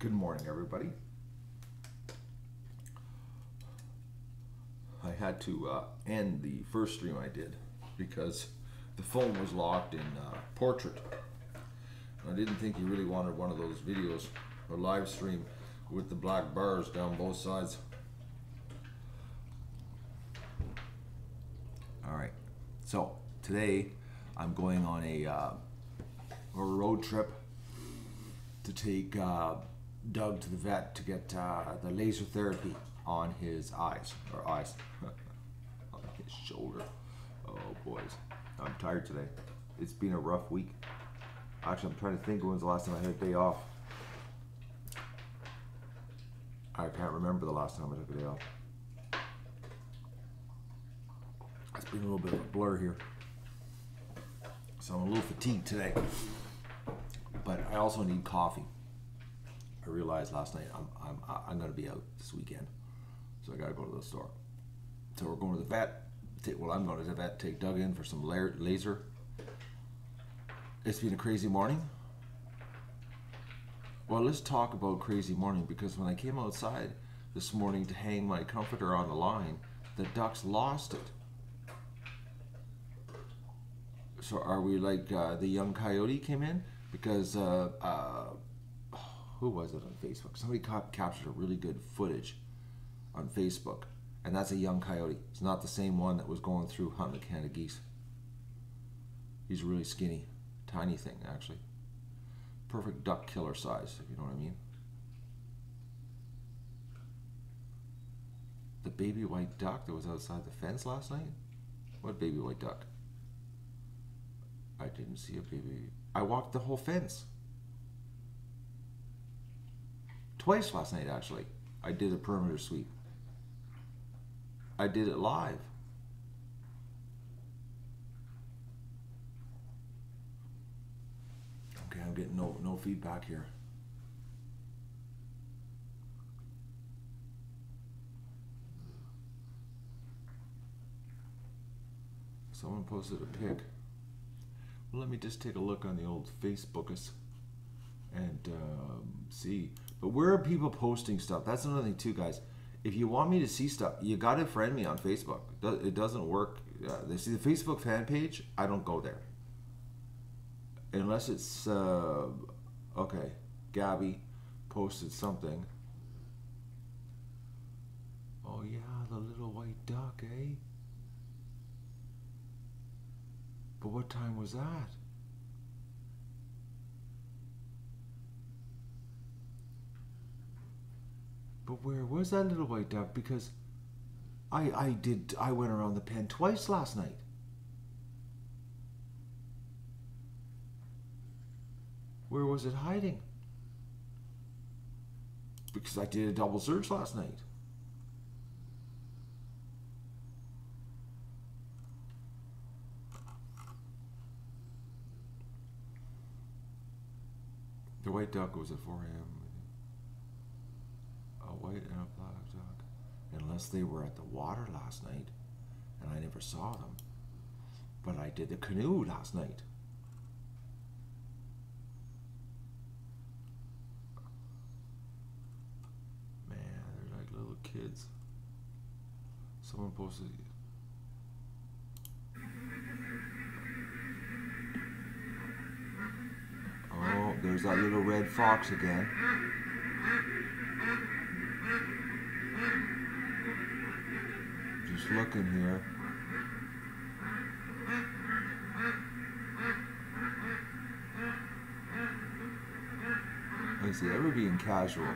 Good morning, everybody. I had to end the first stream I did because the phone was locked in portrait. I didn't think you really wanted one of those videos or live stream with the black bars down both sides. All right, so today I'm going on a road trip to take Doug to the vet to get the laser therapy on his eyes, on his shoulder. Oh boys, I'm tired today. It's been a rough week. Actually, I'm trying to think when's the last time I had a day off. I can't remember the last time I took a day off. It's been a little bit of a blur here. So I'm a little fatigued today. But I also need coffee. I realized last night I'm going to be out this weekend. So I got to go to the store. So we're going to the vet. Well, I'm going to the vet, take Doug in for some laser. It's been a crazy morning. Well, let's talk about crazy morning, because when I came outside this morning to hang my comforter on the line, the ducks lost it. So are we like the young coyote came in? Because who was it on Facebook? Somebody captured a really good footage on Facebook, and that's a young coyote. It's not the same one that was going through hunting the Canada geese. He's really skinny, tiny thing actually. Perfect duck killer size, if you know what I mean. The baby white duck that was outside the fence last night? What baby white duck? I didn't see a baby. I walked the whole fence. Twice last night, actually. I did a perimeter sweep. I did it live. Okay, I'm getting no feedback here. Someone posted a pic. Well, let me just take a look on the old Facebookus and see. But where are people posting stuff? That's another thing too, guys. If you want me to see stuff, you gotta friend me on Facebook. It doesn't work. They see the Facebook fan page. I don't go there unless it's okay. Gabby posted something. Oh yeah, the little white duck, eh? But what time was that? But where was that little white duck? Because I went around the pen twice last night. Where was it hiding? Because I did a double search last night. The white duck was at 4 a.m. A white and a black duck. Unless they were at the water last night and I never saw them. But I did the canoe last night. Man, they're like little kids. Someone posted. Oh, there's that little red fox again. Just looking here. Is he ever being casual?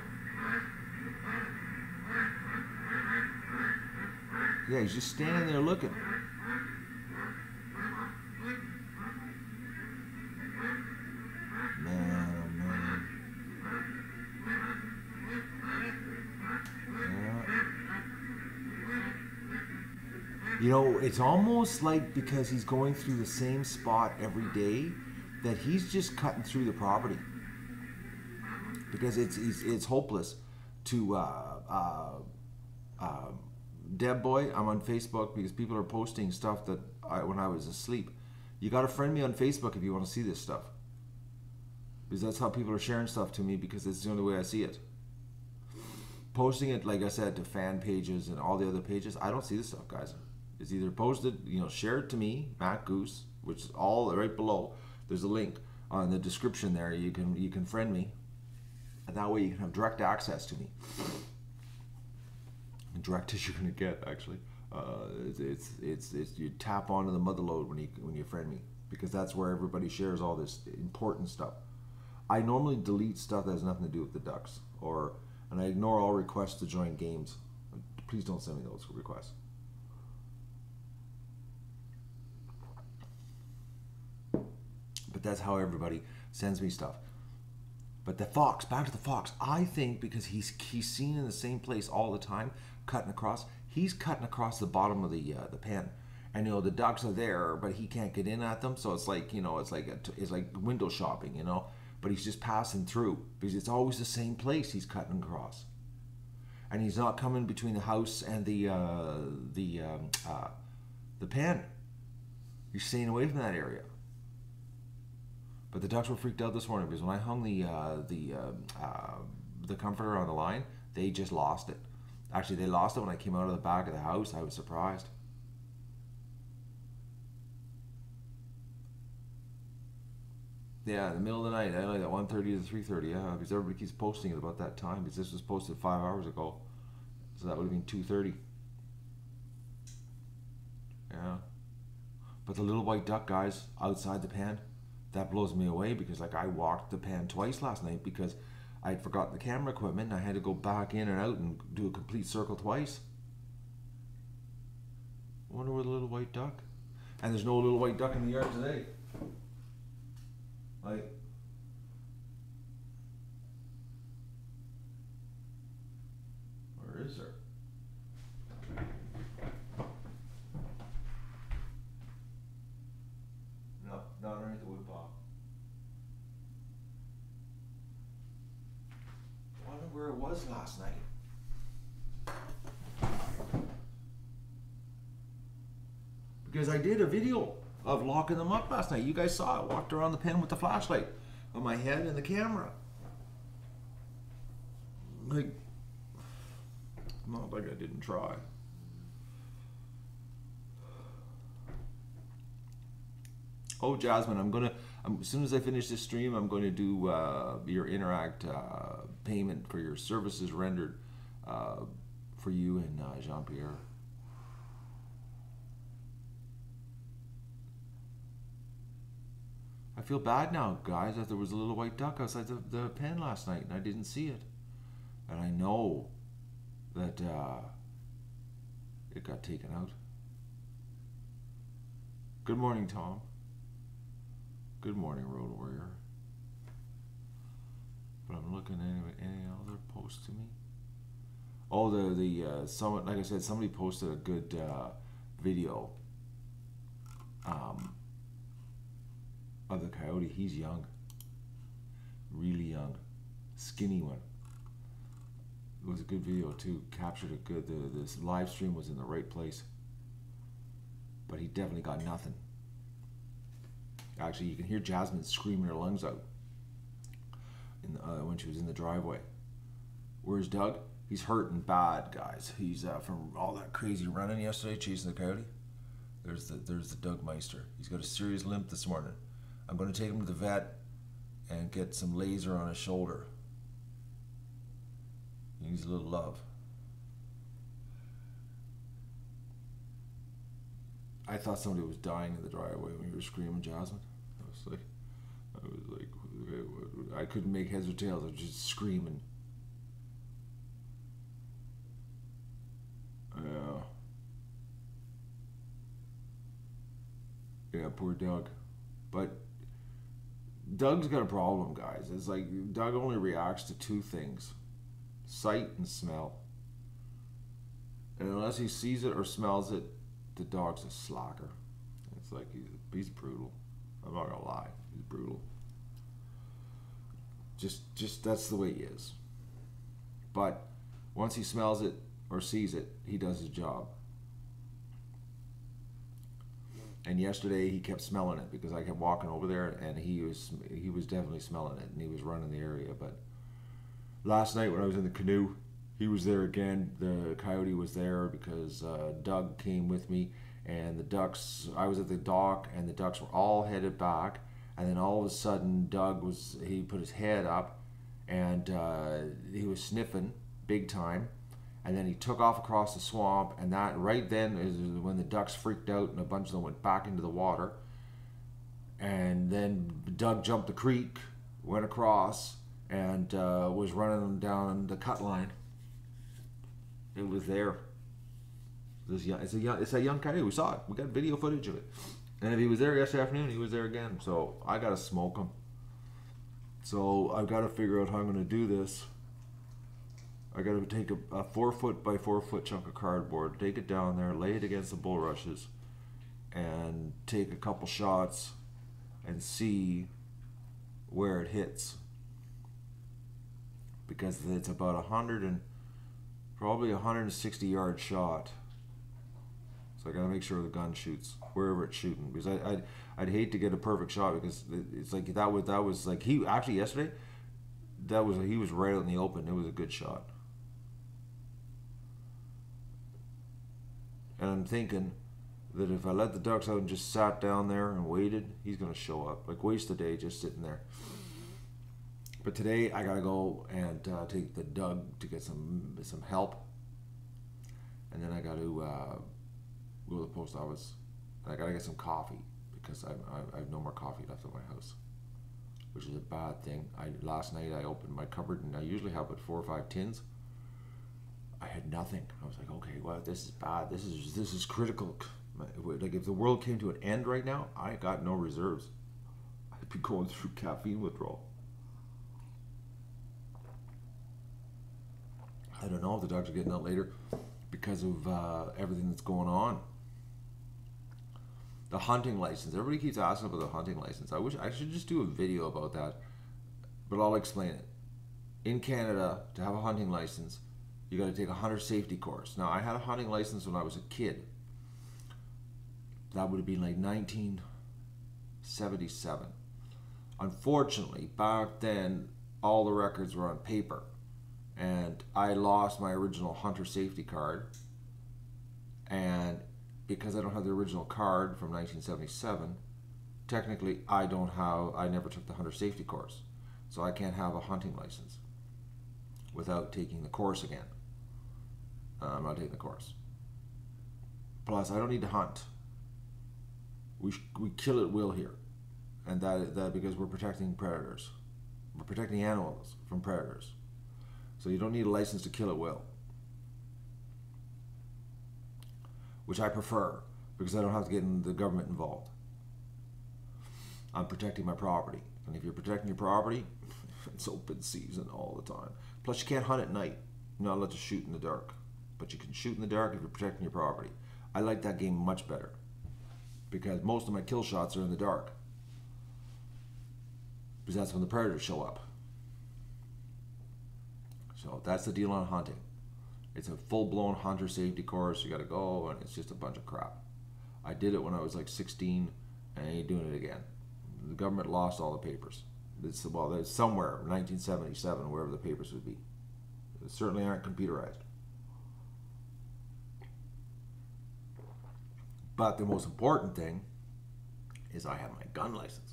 Yeah, he's just standing there looking. Man, oh man. Yeah. You know, it's almost like because he's going through the same spot every day that he's just cutting through the property. Because it's hopeless to Deb Boy. I'm on Facebook because people are posting stuff that when I was asleep. You got to friend me on Facebook if you want to see this stuff. because that's how people are sharing stuff to me, because it's the only way I see it. Posting it, like I said, to fan pages and all the other pages, I don't see this stuff, guys. It's either posted, share it to me, Matt Goose, which is all right below. There's a link on the description there. You can friend me, and that way you can have direct access to me. And direct as you're gonna get, actually. It's you tap onto the mother lode when you friend me, because that's where everybody shares all this important stuff. I normally delete stuff that has nothing to do with the Ducks, and I ignore all requests to join games. Please don't send me those requests. But that's how everybody sends me stuff. But the fox, back to the fox. I think because he's seen in the same place all the time, cutting across. He's cutting across the bottom of the pen, and the ducks are there, but he can't get in at them. So it's like it's like window shopping, But he's just passing through, because it's always the same place he's cutting across, and he's not coming between the house and the pen. He's staying away from that area. But the ducks were freaked out this morning, because when I hung the comforter on the line, they just lost it. Actually, they lost it when I came out of the back of the house. I was surprised. Yeah, in the middle of the night, like at 1:30 to 3:30. Yeah, because everybody keeps posting it about that time, because this was posted 5 hours ago, so that would have been 2:30. Yeah, but the little white duck, guys, outside the pen, that blows me away, because like I walked the pen twice last night because I had forgotten the camera equipment, and I had to go back in and out and do a complete circle twice. I wonder where the little white duck. And there's no little white duck in the yard today. Like, where is there? No, not underneath the wood pile. I wonder where it was last night. Because I did a video of locking them up last night. You guys saw it. Walked around the pen with the flashlight on my head and the camera. Like, not like I didn't try. Oh, Jasmine, as soon as I finish this stream, I'm going to do your Interact payment for your services rendered for you and Jean-Pierre. I feel bad now, guys, that there was a little white duck outside the pen last night, and I didn't see it. And I know that it got taken out. Good morning, Tom. Good morning, Road Warrior. But I'm looking at any other posts to me. Oh, someone, like I said, somebody posted a good video of the coyote. He's young, really young, skinny one. It was a good video too. Captured a good. This live stream was in the right place, but he definitely got nothing. Actually, you can hear Jasmine screaming her lungs out when she was in the driveway. Where's Doug? He's hurting bad, guys. He's from all that crazy running yesterday, chasing the coyote. There's the Doug Meister. He's got a serious limp this morning. I'm going to take him to the vet and get some laser on his shoulder. He needs a little love. I thought somebody was dying in the driveway when you were screaming, Jasmine. I was like, I couldn't make heads or tails. I was just screaming. Yeah, poor Doug. But Doug's got a problem, guys. It's like Doug only reacts to two things: sight and smell. And unless he sees it or smells it, the dog's a slacker. It's like he's brutal. I'm not gonna lie, he's brutal. Just that's the way he is. But once he smells it or sees it, he does his job. And yesterday he kept smelling it because I kept walking over there, and he was definitely smelling it, and he was running the area. But last night when I was in the canoe, he was there again. The coyote was there because Doug came with me, and the ducks. I was at the dock, and the ducks were all headed back. And then all of a sudden, he put his head up, and he was sniffing big time. And then he took off across the swamp, and that right then is when the ducks freaked out, and a bunch of them went back into the water. And then Doug jumped the creek, went across, and was running down the cut line. It was there. It's a young coyote. We saw it. We got video footage of it. And if he was there yesterday afternoon, he was there again. So I gotta smoke him. So I've got to figure out how I'm going to do this. I got to take a 4 foot by 4 foot chunk of cardboard, take it down there, lay it against the bulrushes, and take a couple shots and see where it hits. Because it's about probably 160 yard shot. So I got to make sure the gun shoots wherever it's shooting. Because I'd hate to get a perfect shot, because it's like that was like he actually yesterday. He was right out in the open. It was a good shot. And I'm thinking that if I let the ducks out and just sat down there and waited, he's going to show up. Like, waste the day just sitting there. But today I got to go and take the Doug to get some help. And then I got to go to the post office. And I got to get some coffee, because I have no more coffee left at my house, which is a bad thing. Last night I opened my cupboard, and I usually have about 4 or 5 tins. I had nothing. I was like, okay, well, this is bad. This is critical. Like, if the world came to an end right now, I got no reserves. I'd be going through caffeine withdrawal. I don't know if the dogs are getting out later because of everything that's going on. The hunting license. Everybody keeps asking about the hunting license. I wish I should just do a video about that, but I'll explain it. In Canada, to have a hunting license, you got to take a hunter safety course. Now, I had a hunting license when I was a kid. That would have been like 1977. Unfortunately, back then, all the records were on paper, and I lost my original hunter safety card. And because I don't have the original card from 1977, technically I never took the hunter safety course. So I can't have a hunting license without taking the course again. I'm not taking the course. Plus, I don't need to hunt. We kill at will here, and that because we're protecting predators. We're protecting animals from predators. So you don't need a license to kill at will, which I prefer, because I don't have to get the government involved. I'm protecting my property, and if you're protecting your property, it's open season all the time. Plus, you can't hunt at night. You're not allowed to shoot in the dark, but you can shoot in the dark if you're protecting your property. I like that game much better, because most of my kill shots are in the dark, because that's when the predators show up. So that's the deal on hunting. It's a full-blown hunter safety course. You got to go, and it's just a bunch of crap. I did it when I was like 16, and I ain't doing it again. The government lost all the papers. There's somewhere, 1977, wherever the papers would be. They certainly aren't computerized. But the most important thing is I have my gun license.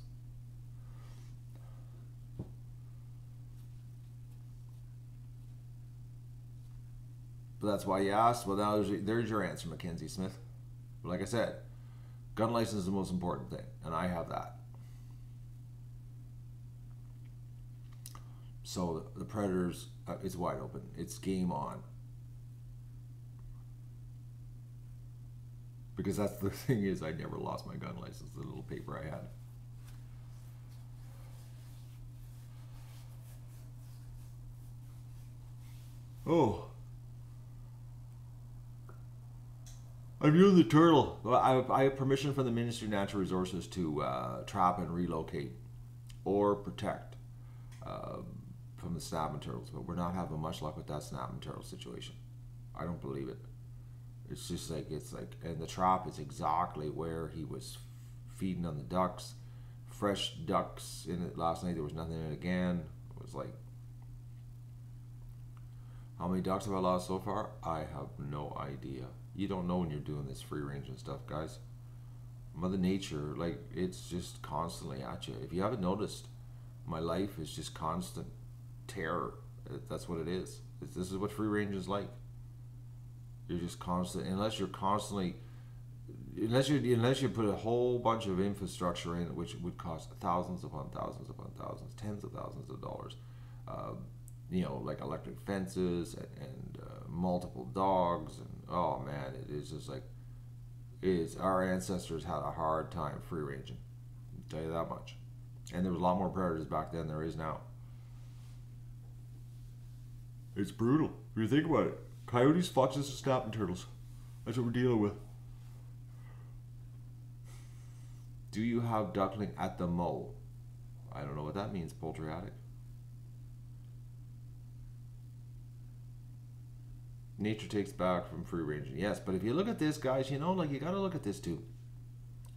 But that's why you asked. Well, now there's your answer, Mackenzie Smith. But like I said, gun license is the most important thing, and I have that. So the predators, it's wide open. It's game on. Because that's the thing is, I never lost my gun license, the little paper I had. Oh. I'm viewing the turtle. I have permission from the Ministry of Natural Resources to trap and relocate or protect from the snapping turtles, but we're not having much luck with that snapping turtle situation. I don't believe it. It's just like, and the trap is exactly where he was feeding on the ducks. Fresh ducks in it last night. There was nothing in it again. It was like, how many ducks have I lost so far? I have no idea. You don't know when you're doing this free range and stuff, guys. Mother Nature, like, it's just constantly at you. If you haven't noticed, my life is just constant terror. That's what it is. This is what free range is like. You're just constant, unless you put a whole bunch of infrastructure in, which would cost thousands upon thousands upon thousands, tens of thousands of dollars. Like electric fences and multiple dogs, and oh man, it is just like, our ancestors had a hard time free ranging. I'll tell you that much. And there was a lot more predators back then than there is now. It's brutal. If you think about it. Coyotes, foxes, and snapping turtles. That's what we're dealing with. Do you have duckling at the mow? I don't know what that means, poultry attic. Nature takes back from free ranging. Yes, but if you look at this, guys, you know, like, you gotta look at this too.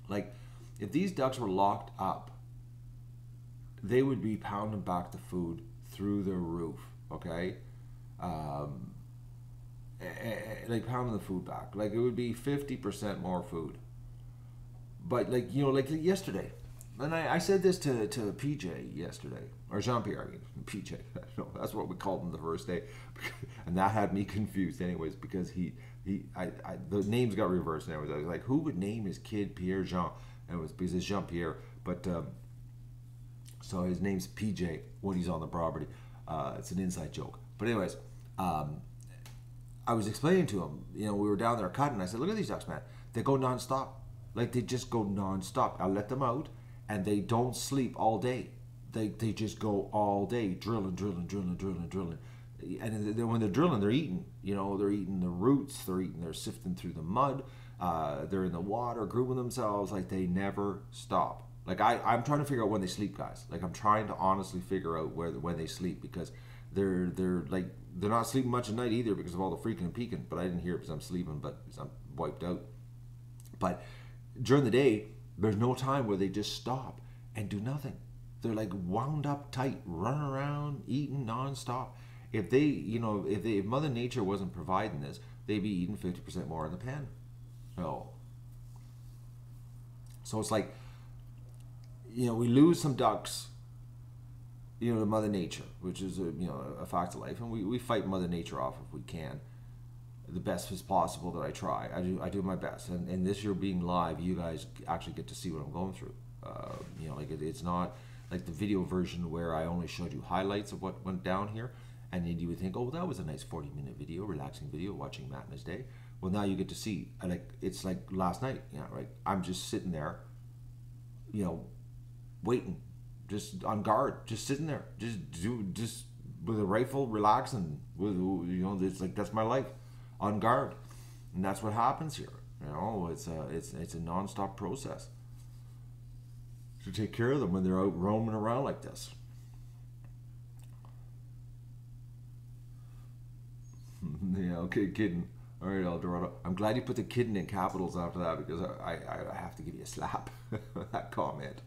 Like, if these ducks were locked up, they would be pounding back the food through the roof, okay? Like, pounding the food back. Like, it would be 50% more food. But, like, you know, like yesterday, and I said this to PJ yesterday, or Jean-Pierre, I mean, PJ, no, that's what we called him the first day, and that had me confused anyways, because the names got reversed anyways. I was like, who would name his kid Pierre Jean? And it was because it's Jean-Pierre, but, so his name's PJ when he's on the property. It's an inside joke. But anyways, I was explaining to him, you know, we were down there cutting, I said, look at these ducks, man, they go non-stop. Like, they just go non-stop. I let them out, and they don't sleep all day. They just go all day, drilling. And then when they're drilling, they're eating. You know, they're eating the roots. They're sifting through the mud. They're in the water, grooming themselves. Like, they never stop. Like, I'm trying to figure out when they sleep, guys. Like, I'm trying to honestly figure out when they sleep, because they're not sleeping much at night either because of all the freaking and peeking. But I didn't hear it because I'm sleeping, but because I'm wiped out. But during the day, there's no time where they just stop and do nothing. They're like wound up tight, running around, eating nonstop. If Mother Nature wasn't providing this, they'd be eating 50% more in the pen. So it's like, you know, we lose some ducks, you know, to Mother Nature, which is a fact of life, and we fight Mother Nature off if we can. The best as possible that I try. I do my best, and this year being live, you guys actually get to see what I'm going through. You know, like, it's not like the video version where I only showed you highlights of what went down here, and then you would think, oh, that was a nice 40-minute video, relaxing video, watching Matt in his day. Well, now you get to see, it's like last night, you know, right? I'm just sitting there, you know, waiting, just on guard, just sitting there, just with a rifle, relaxing. With, you know, it's like, that's my life. On guard, and that's what happens here. You know, it's a non-stop process to take care of them when they're out roaming around like this. Yeah, okay, kidding. All right, Eldorado. I'm glad you put the kidding in capitals after that, because I have to give you a slap for that comment.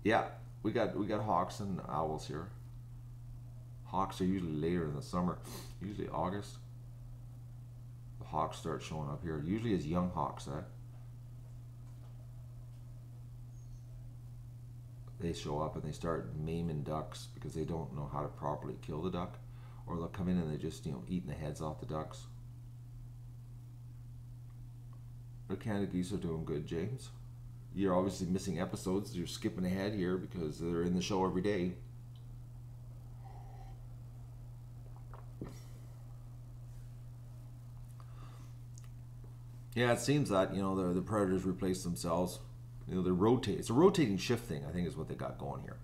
Yeah. We got hawks and owls here. Hawks are usually later in the summer, usually August. The hawks start showing up here, usually as young hawks. They show up and they start maiming ducks because they don't know how to properly kill the duck, or they'll come in and they just, you know, eating the heads off the ducks. The Canada geese are doing good, James. You're obviously missing episodes. You're skipping ahead here because they're in the show every day. Yeah, it seems that, you know, the predators replace themselves. You know, they rotate. It's a rotating shift thing, I think, is what they got going here.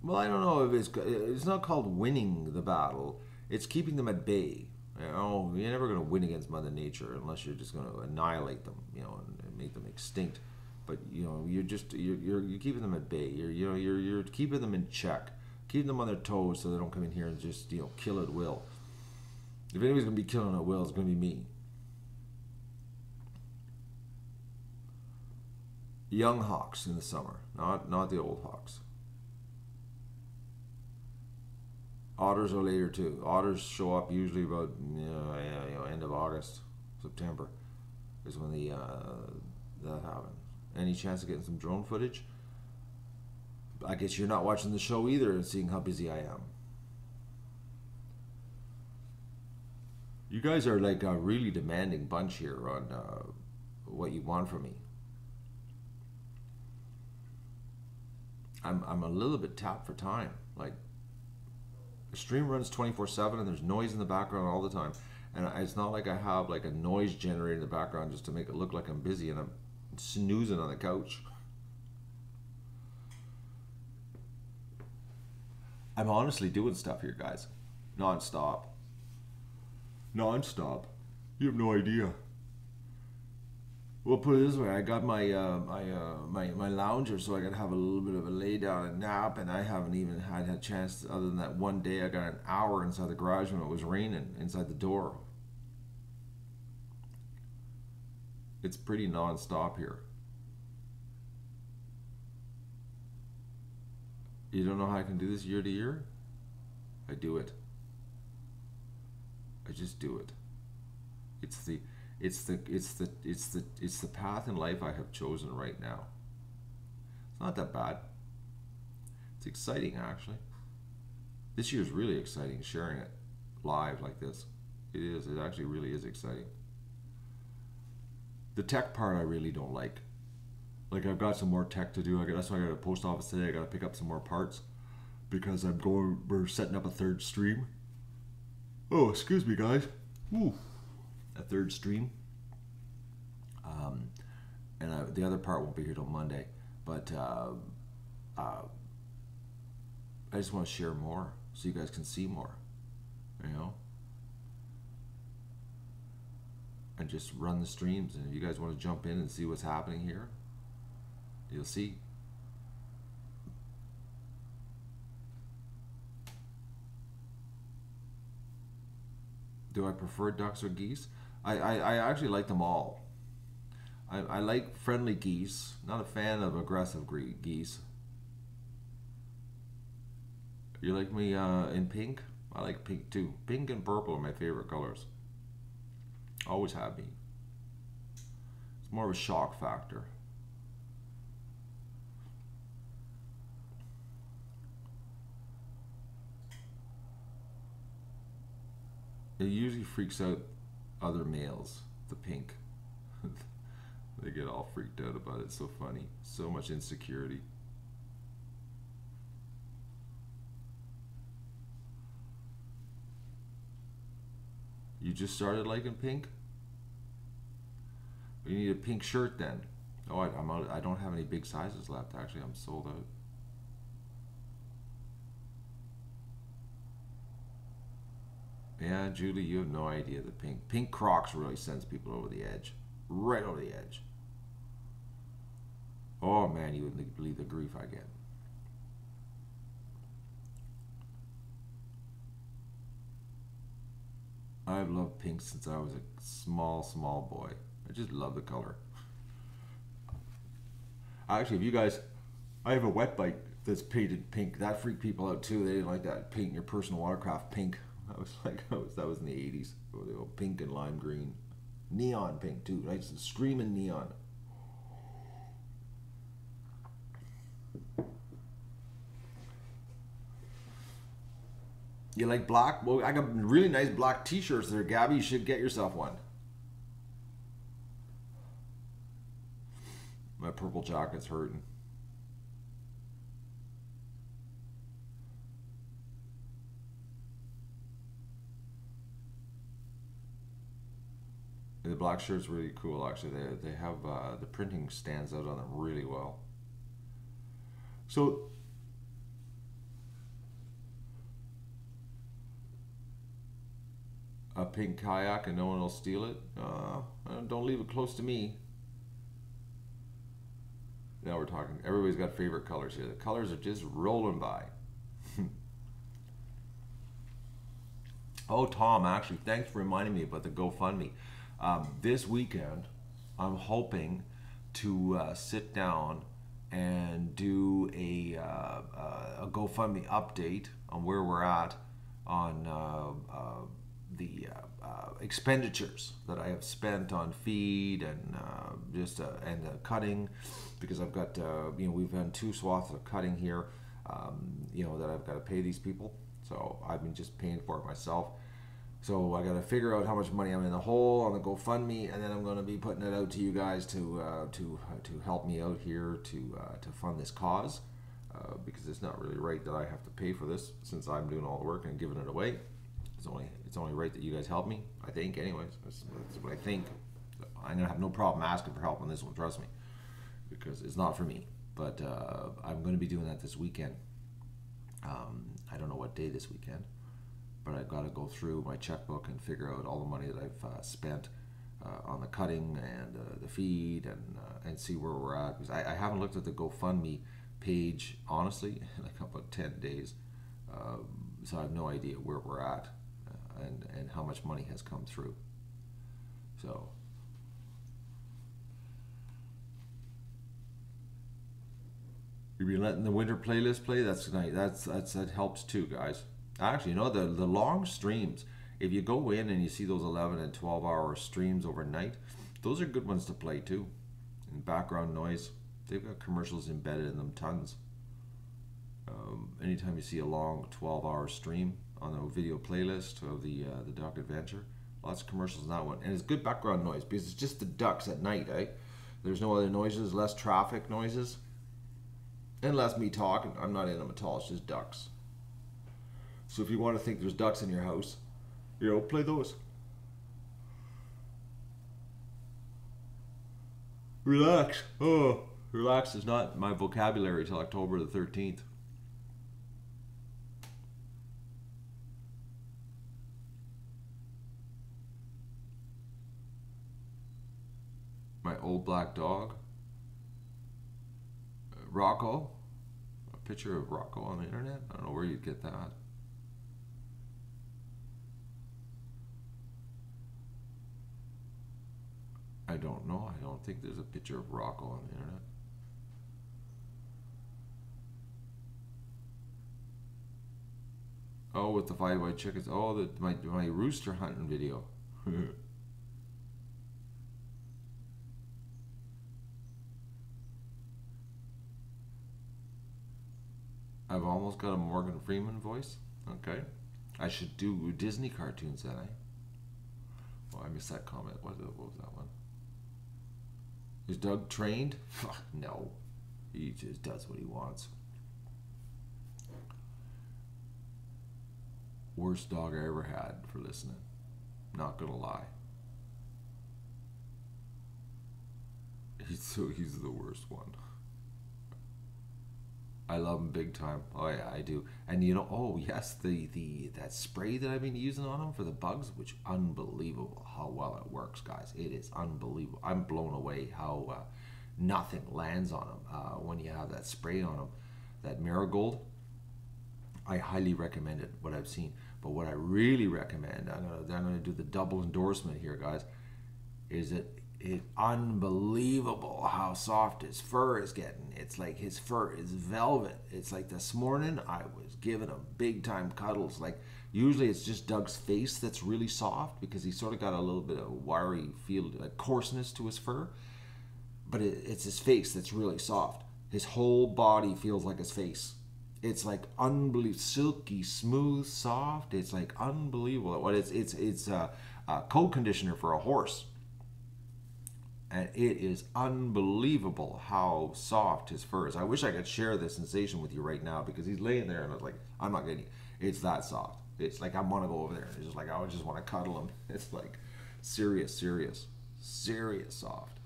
Well, I don't know if it's not called winning the battle. It's keeping them at bay. You know, you're never going to win against Mother Nature unless you're just going to annihilate them, you know, and make them extinct. but you know, you're keeping them at bay. You're keeping them in check, keeping them on their toes so they don't come in here and just, you know, kill at will. If anybody's gonna be killing at will, it's gonna be me. Young hawks in the summer, not the old hawks. Otters are later too. Otters show up usually about end of August, September is when that happens. Any chance of getting some drone footage? I guess you're not watching the show either and seeing how busy I am. You guys are like a really demanding bunch here on what you want from me. I'm a little bit tapped for time. Like, the stream runs 24/7 and there's noise in the background all the time. And it's not like I have like a noise generator in the background just to make it look like I'm busy and I'm snoozing on the couch. I'm honestly doing stuff here, guys. Non-stop. Non-stop. You have no idea. Well, put it this way, I got my my lounger, so I could have a little bit of a lay down and nap, and I haven't even had a chance, other than that one day I got an hour inside the garage when it was raining, inside the door. It's pretty non-stop here. You don't know how I can do this year to year? I do it. I just do it. It's the path in life I have chosen right now. It's not that bad. It's exciting, actually. This year's really exciting, sharing it live like this. It is. It actually really is exciting. The tech part I really don't like. Like, I've got some more tech to do. That's why I got to post office today. I got to pick up some more parts because we're setting up a third stream. Oh, excuse me, guys. Woo. A third stream. And the other part won't be here till Monday. But I just want to share more so you guys can see more, you know? And just run the streams. And if you guys want to jump in and see what's happening here, you'll see. Do I prefer ducks or geese? I actually like them all. I like friendly geese. Not a fan of aggressive geese. You like me in pink? I like pink too. Pink and purple are my favorite colors. Always have been. It's more of a shock factor. It usually freaks out other males, the pink. They get all freaked out about it. It's so funny. So much insecurity. You just started liking pink? You need a pink shirt then. Oh, I'm out. I don't have any big sizes left. Actually, I'm sold out. Yeah, Julie, you have no idea the pink. Pink Crocs really sends people over the edge. Right over the edge. Oh man, you wouldn't believe the grief I get. I've loved pink since I was a small boy. I just love the color. Actually, if you guys, I have a wet bike that's painted pink. That freaked people out too. They didn't like that. Paint your personal watercraft pink. I was like, that was in the 80s. They were pink and lime green. Neon pink too, nice screaming neon. You like black? Well, I got really nice black t-shirts there, Gabby. You should get yourself one. My purple jacket's hurting. The black shirt's really cool, actually. They have the printing stands out on them really well. So a pink kayak and no one will steal it? Don't leave it close to me. Now we're talking. Everybody's got favorite colors here. The colors are just rolling by. Oh, Tom, actually, thanks for reminding me about the GoFundMe. This weekend, I'm hoping to sit down and do a GoFundMe update on where we're at on the expenditures that I have spent on feed and and cutting, because I've got we've had 2 swaths of cutting here, that I've got to pay these people. So I've been just paying for it myself. So I got to figure out how much money I'm in the hole on the GoFundMe, and then I'm going to be putting it out to you guys to help me out here to fund this cause, because it's not really right that I have to pay for this since I'm doing all the work and giving it away. It's only right that you guys help me, I think. Anyways, that's what I think. I'm gonna have no problem asking for help on this one, trust me, because it's not for me. But I'm going to be doing that this weekend. I don't know what day this weekend, but I've got to go through my checkbook and figure out all the money that I've spent on the cutting and the feed, and see where we're at, because I haven't looked at the GoFundMe page honestly in like about 10 days, so I have no idea where we're at and how much money has come through. So you've been letting the winter playlist play. That's nice. That helps too, guys. Actually, the long streams, if you go in and you see those 11 and 12 hour streams overnight, those are good ones to play too. And background noise, they've got commercials embedded in them, tons. Anytime you see a long 12-hour stream on a video playlist of the Duck Adventure, lots of commercials in that one. And it's good background noise because it's just the ducks at night, eh? There's no other noises, less traffic noises, and less me talking. I'm not in them at all, it's just ducks. So if you want to think there's ducks in your house, play those. Relax. Oh, relax is not my vocabulary till October the 13th. My old black dog. Rocco. A picture of Rocco on the internet. I don't know where you'd get that. I don't know. I don't think there's a picture of Rocco on the internet. Oh, with the 5 white chickens. Oh, my rooster hunting video. I've almost got a Morgan Freeman voice. Okay. I should do Disney cartoons then, eh? Oh, I missed that comment. What was that one? Is Doug trained? No. He just does what he wants. Worst dog I ever had for listening. Not gonna lie. He's the worst one. I love him big time. Oh yeah, I do. And oh yes, that spray that I've been using on him for the bugs, which unbelievable how well it works, guys. It is unbelievable. I'm blown away how nothing lands on him when you have that spray on him. That marigold, I highly recommend it. What I've seen, but what I really recommend, I'm gonna do the double endorsement here, guys. Is it unbelievable how soft his fur is getting. It's like his fur is velvet. It's like this morning I was giving him big time cuddles. Like usually it's just Doug's face that's really soft because he's sort of got a little bit of wiry feel, like coarseness to his fur. But it's his face that's really soft. His whole body feels like his face. It's like unbelievable, silky, smooth, soft. It's like unbelievable. It's a coat conditioner for a horse. And it is unbelievable how soft his fur is. I wish I could share this sensation with you right now because he's laying there and I was like, I'm not getting it. It's that soft. It's like I want to go over there. It's just like I just want to cuddle him. It's like serious soft.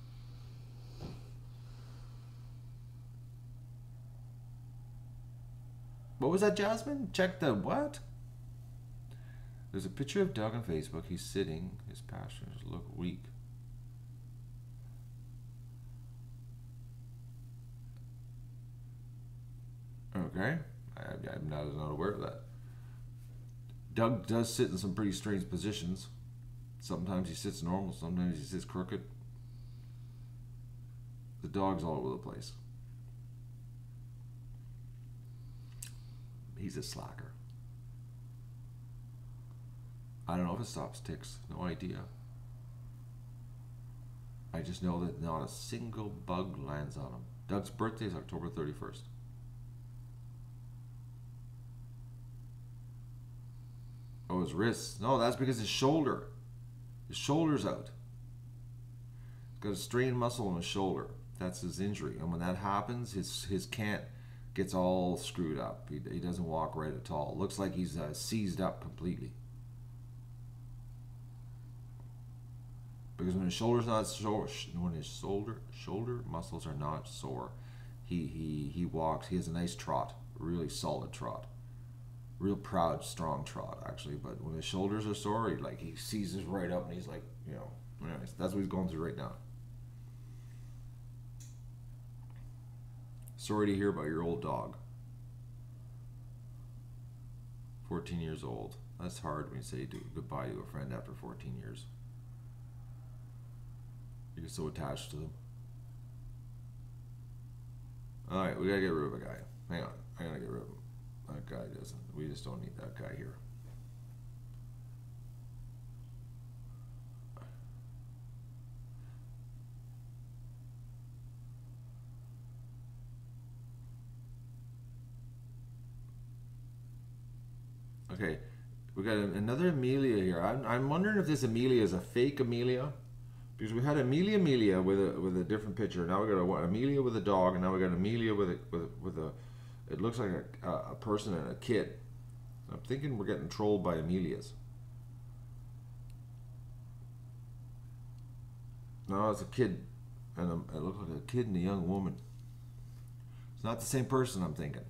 What was that, Jasmine? Check the what? There's a picture of Doug on Facebook. He's sitting. His pastures look weak. Okay, I'm not aware of that. Doug does sit in some pretty strange positions. Sometimes he sits normal, sometimes he sits crooked. The dog's all over the place. He's a slacker. I don't know if it stops ticks. No idea. I just know that not a single bug lands on him. Doug's birthday is October 31st. Oh, his wrists. No, that's because his shoulder. His shoulder's out. He's got a strained muscle in his shoulder. That's his injury. And when that happens, his cant gets all screwed up. He doesn't walk right at all. Looks like he's seized up completely. Because when his shoulder's not sore, when his shoulder muscles are not sore, he walks. He has a nice trot, a really solid trot, real proud, strong trot actually. But when his shoulders are sore, he seizes right up, and he's like, you know. Anyways, that's what he's going through right now. Sorry to hear about your old dog. 14 years old. That's hard when you say goodbye to a friend after 14 years. You're so attached to them. Alright, we gotta get rid of a guy. Hang on, I gotta get rid of him. That guy doesn't. We just don't need that guy here. Okay, we got another Amelia here. I'm wondering if this Amelia is a fake Amelia, because we had Amelia with a different picture. Now we got Amelia with a dog, and now we got Amelia with a. It looks like a person and a kid. I'm thinking we're getting trolled by Amelias. No, it's a kid, and it looks like a kid and a young woman. It's not the same person. I'm thinking.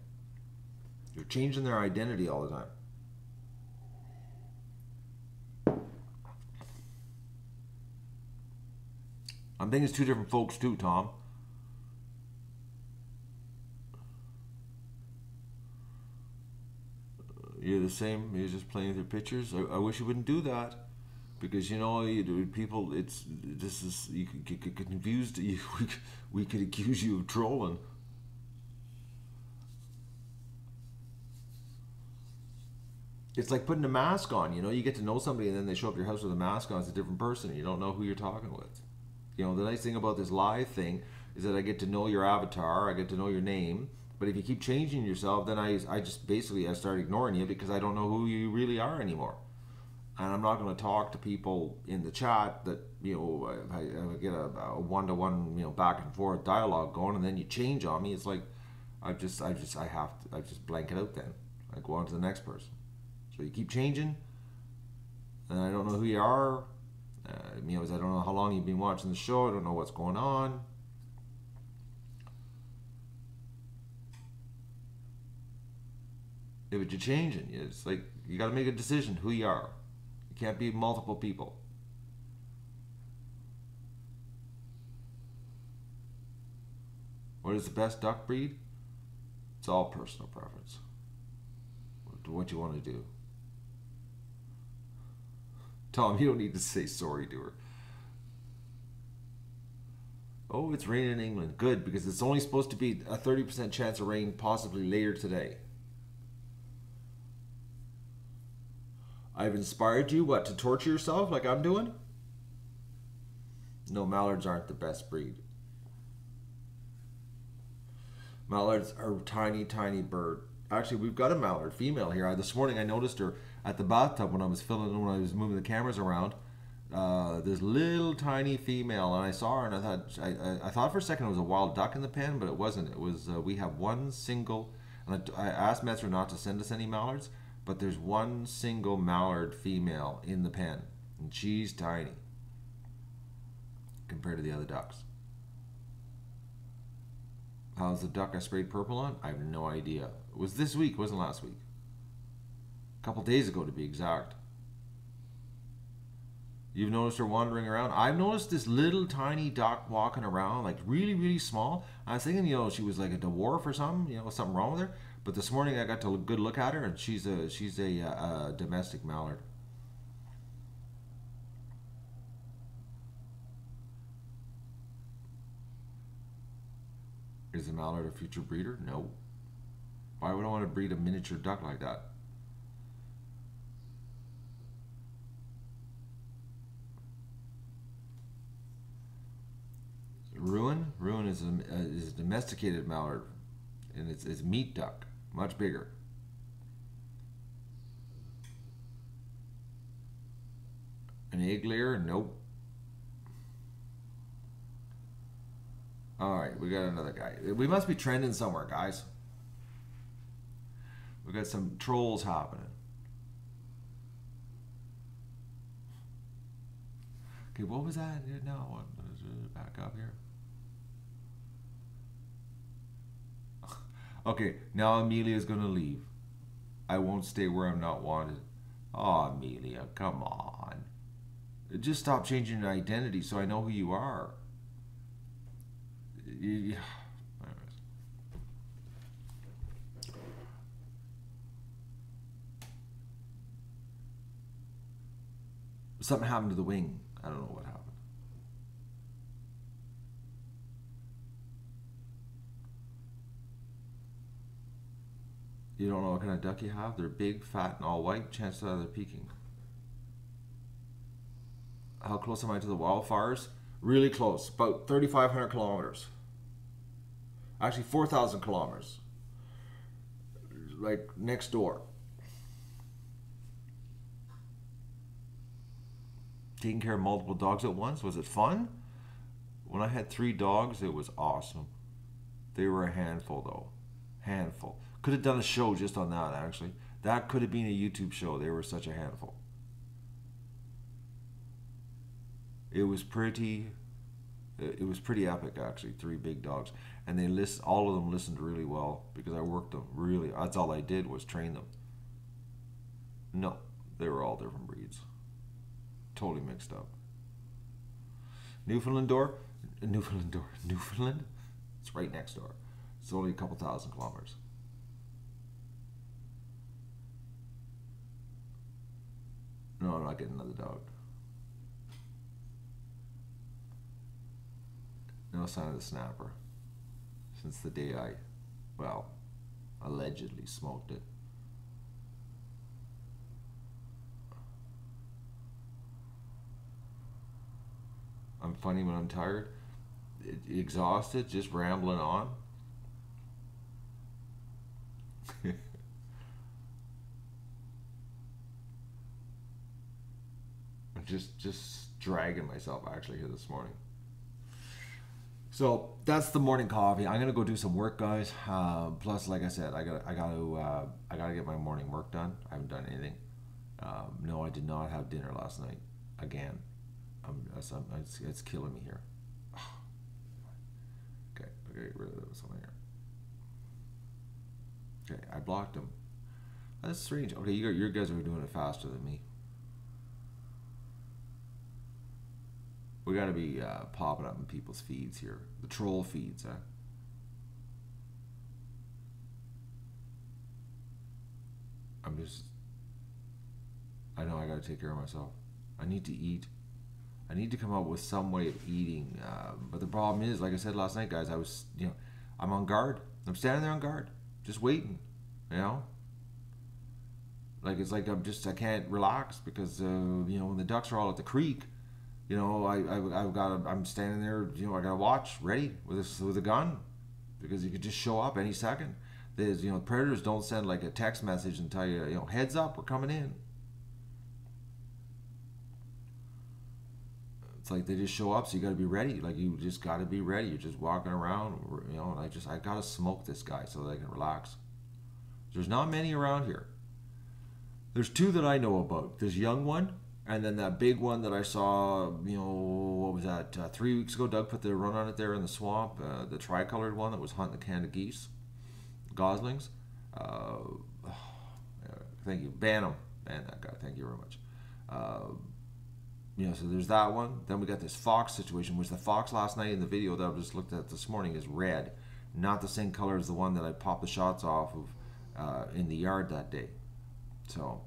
They're changing their identity all the time. I'm thinking it's two different folks too, Tom. You're the same. You're just playing with your pictures. I wish you wouldn't do that, because you know, people. You could get confused. We could accuse you of trolling. It's like putting a mask on. You know, you get to know somebody, and then they show up at your house with a mask on. It's a different person, and you don't know who you're talking with. You know, the nice thing about this live thing is that I get to know your avatar, I get to know your name, but if you keep changing yourself, then I just basically, I start ignoring you because I don't know who you really are anymore. And I'm not going to talk to people in the chat that, you know, I get a one-to-one, you know, back and forth dialogue going, and then you change on me. It's like, I just blank it out then. I go on to the next person. So you keep changing, and I don't know who you are. You know, I don't know how long you've been watching the show. I don't know what's going on. Yeah, but you're changing. It's like you got to make a decision who you are. You can't be multiple people. What is the best duck breed? It's all personal preference. What you want to do. Tom, you don't need to say sorry to her. Oh, it's raining in England. Good, because it's only supposed to be a 30% chance of rain possibly later today. I've inspired you, what, to torture yourself like I'm doing? No, mallards aren't the best breed. Mallards are a tiny, tiny bird. Actually, we've got a mallard female here. This morning I noticed her at the bathtub when I was moving the cameras around. This little tiny female, and I saw her, and I thought for a second it was a wild duck in the pen, but it wasn't. It was we have one single, and I asked Metzger not to send us any mallards, but there's one single mallard female in the pen, and she's tiny compared to the other ducks. How's the duck I sprayed purple on? I have no idea. It was this week, it wasn't last week. A couple days ago to be exact. You've noticed her wandering around? I've noticed this little tiny duck walking around, like really, really small. I was thinking, you know, she was like a dwarf or something, you know, something wrong with her. But this morning I got to good look at her, and she's a domestic mallard. Is a mallard a future breeder? No. Why would I want to breed a miniature duck like that? Rouen? Rouen is a domesticated mallard, and it's meat duck, much bigger. An egg layer? Nope. Alright, we got another guy. We must be trending somewhere, guys. We got some trolls happening. Okay, what was that? Now, what is it? Back up here. Okay, now Amelia's gonna leave. I won't stay where I'm not wanted. Oh, Amelia, come on. Just stop changing your identity so I know who you are. Yeah. Something happened to the wing. I don't know what happened. You don't know what kind of duck you have? They're big, fat, and all white. Chances are they're peaking. How close am I to the wildfires? Really close. About 3,500 kilometers. Actually, 4,000 kilometers. Like next door. Taking care of multiple dogs at once. Was it fun? When I had 3 dogs, it was awesome. They were a handful, though. Handful. Could have done a show just on that, actually. That could have been a YouTube show. They were such a handful. It was pretty epic, actually. 3 big dogs. And all of them listened really well because I worked them really. That's all I did was train them. No, they were all different breeds. Totally mixed up. Newfoundland? It's right next door. It's only a couple thousand kilometers. No, I'm not getting another dog. No sign of the snapper since the day I, well, allegedly smoked it. I'm funny when I'm tired, exhausted, just rambling on. I'm just dragging myself actually here this morning. So that's the morning coffee. I'm gonna go do some work, guys. Plus, like I said, I gotta get my morning work done. I haven't done anything. No, I did not have dinner last night. Again, it's killing me here. Okay, get rid of something here. Okay, I blocked him. That's strange. Okay, you guys are doing it faster than me. We gotta be popping up in people's feeds here. The troll feeds, huh? I know I gotta take care of myself. I need to eat. I need to come up with some way of eating. But the problem is, like I said last night, guys, I'm on guard. I'm standing there on guard, just waiting, you know? Like, it's like I can't relax because, when the ducks are all at the creek, I'm standing there, I gotta watch, ready with a gun, because you could just show up any second. There's, predators don't send like a text message and tell you, heads up, we're coming in. It's like they just show up, so you gotta be ready. Like, you just gotta be ready. You're just walking around, I gotta smoke this guy so that I can relax. There's not many around here. There's 2 that I know about. This young one, and then that big one that I saw, what was that, 3 weeks ago? Doug put the run on it there in the swamp, the tricolored one that was hunting the Canada geese, goslings. Thank you. Ban that guy. Thank you very much. So there's that one. Then we got this fox situation, which the fox last night in the video that I just looked at this morning is red. Not the same color as the one that I popped the shots off of in the yard that day. So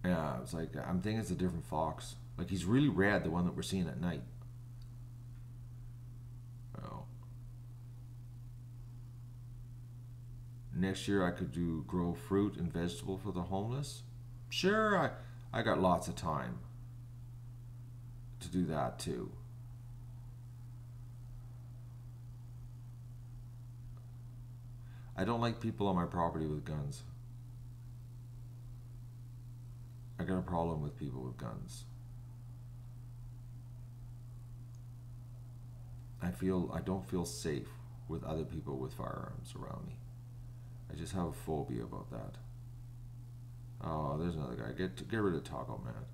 yeah, it's like I'm thinking it's a different fox. Like he's really red, the one that we're seeing at night. Oh. Next year I could grow fruit and vegetable for the homeless. Sure, I got lots of time to do that too. I don't like people on my property with guns. I got a problem with people with guns. I don't feel safe with other people with firearms around me. I just have a phobia about that. Oh, there's another guy. Get rid of Taco Man.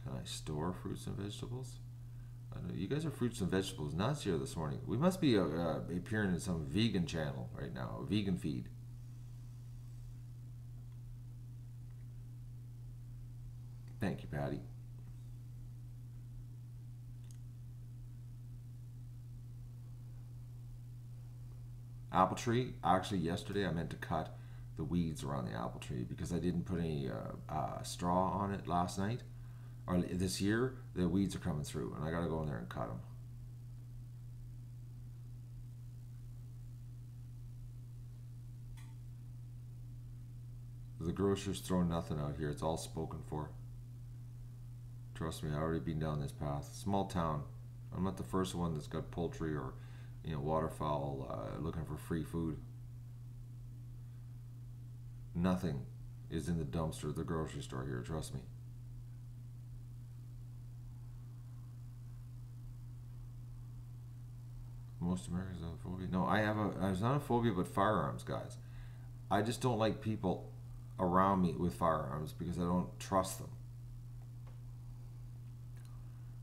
Can I store fruits and vegetables? I know you guys are fruits and vegetables nuts here this morning. We must be appearing in some vegan channel right now, a vegan feed. Thank you, Patty. Apple tree. Actually, yesterday I meant to cut the weeds around the apple tree because I didn't put any straw on it last night. Or this year, the weeds are coming through, and I gotta go in there and cut them. The grocer's throwing nothing out here. It's all spoken for. Trust me, I've already been down this path. Small town. I'm not the first one that's got poultry or, waterfowl looking for free food. Nothing is in the dumpster at the grocery store here. Trust me. Most Americans have a phobia. No, it's not a phobia, but firearms, guys. I just don't like people around me with firearms because I don't trust them.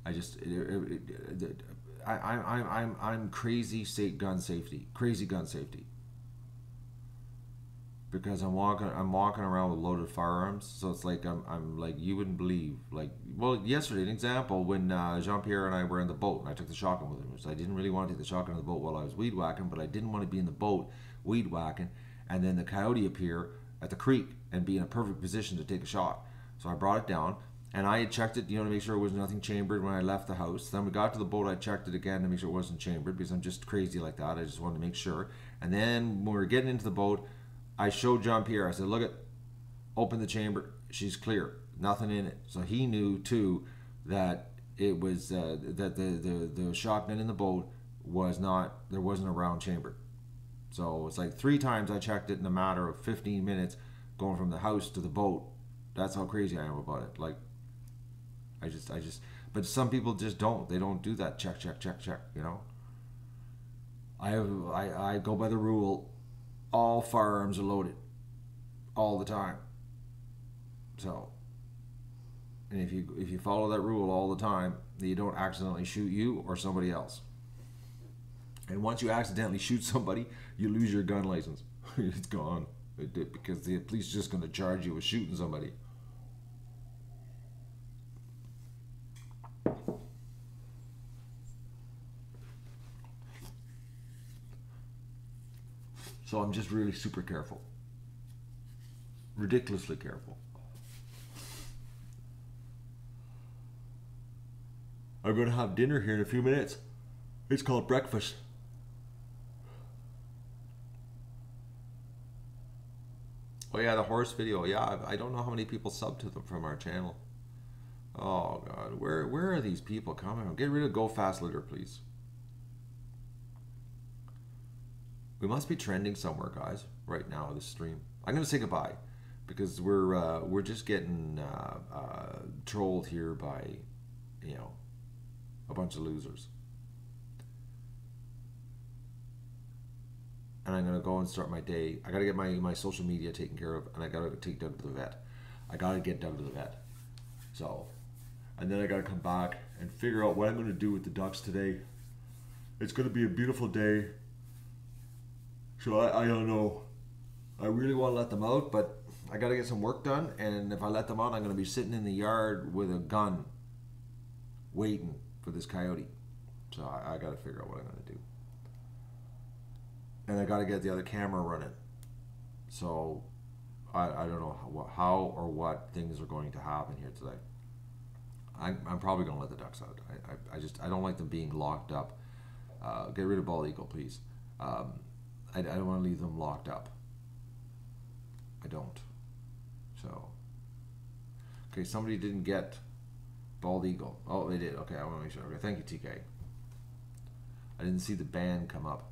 I'm crazy gun safety, because I'm walking around with loaded firearms. So it's like I'm like, you wouldn't believe. Like, well, yesterday, an example, when Jean-Pierre and I were in the boat and I took the shotgun with him, which I didn't really want to take the shotgun in the boat while I was weed whacking, but I didn't want to be in the boat weed whacking and then the coyote appear at the creek and be in a perfect position to take a shot. So I brought it down. And I had checked it, to make sure it was nothing chambered when I left the house. Then we got to the boat, I checked it again to make sure it wasn't chambered because I'm just crazy like that. I just wanted to make sure. And then when we were getting into the boat, I showed Jean-Pierre. I said, look, open the chamber. She's clear. Nothing in it. So he knew, too, that it was, that the shotgun in the boat there wasn't a round chamber. So it's like 3 times I checked it in a matter of 15 minutes going from the house to the boat. That's how crazy I am about it. Like, but some people just don't. They don't do that. Check. I go by the rule. All firearms are loaded, all the time. So, and if you follow that rule all the time, you don't accidentally shoot you or somebody else. And once you accidentally shoot somebody, you lose your gun license. It's gone. Because the police are just going to charge you with shooting somebody. So I'm just really super careful. Ridiculously careful. I'm going to have dinner here in a few minutes. It's called breakfast. Oh yeah, the horse video. Yeah, I don't know how many people sub to them from our channel. Oh God, where are these people coming from? Get rid of Go Fast Litter, please. We must be trending somewhere, guys, right now, this stream. I'm going to say goodbye because we're just getting trolled here by, a bunch of losers. And I'm going to go and start my day. I got to get my social media taken care of, and I got to take Doug to the vet. I got to get Doug to the vet. So, and then I got to come back and figure out what I'm going to do with the ducks today. It's going to be a beautiful day. So I don't know. I really want to let them out, but I got to get some work done. And if I let them out, I'm going to be sitting in the yard with a gun, waiting for this coyote. So I got to figure out what I'm going to do. And I got to get the other camera running. So I don't know how or what things are going to happen here today. I'm probably going to let the ducks out. I don't like them being locked up. Get rid of bald eagle, please. I don't want to leave them locked up. I don't. So, okay, somebody didn't get bald eagle. Oh, they did. Okay, I want to make sure. Okay, thank you, TK. I didn't see the band come up.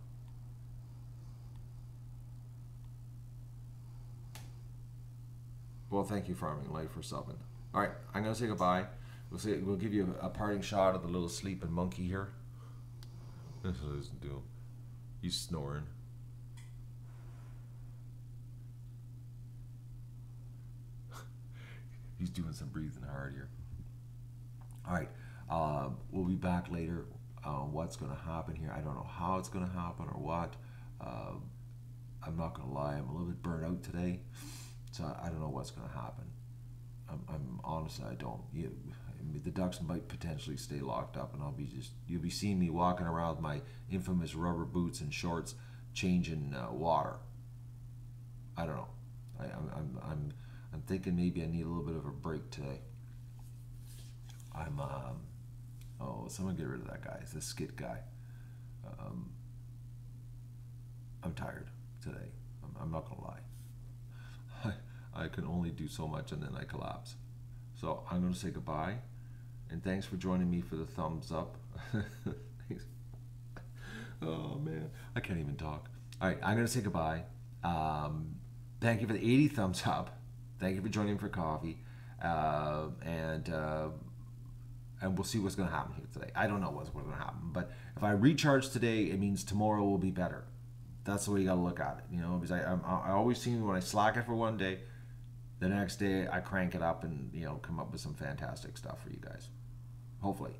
Well, thank you, Farming Life, for subbing. All right, I'm gonna say goodbye. We'll give you a parting shot of the little sleeping monkey here. That's what he's doing. He's snoring. He's doing some breathing hard here. All right, we'll be back later. What's going to happen here? I don't know how it's going to happen or what. I'm not going to lie. I'm a little bit burnt out today, so I don't know what's going to happen. I'm honestly, I don't. The ducks might potentially stay locked up, and you'll be seeing me walking around with my infamous rubber boots and shorts, changing water. I don't know. I'm thinking maybe I need a little bit of a break today. Oh, someone get rid of that guy. It's a skit guy. I'm tired today. I'm not gonna lie. I can only do so much and then I collapse. So I'm gonna say goodbye, and thanks for joining me for the thumbs up. Thanks. Oh man, I can't even talk. All right, I'm gonna say goodbye. Thank you for the 80 thumbs up. Thank you for joining me for coffee, and we'll see what's going to happen here today. I don't know what's going to happen, but if I recharge today, it means tomorrow will be better. That's the way you got to look at it, because I always seem when I slack it for one day, the next day I crank it up and come up with some fantastic stuff for you guys. Hopefully.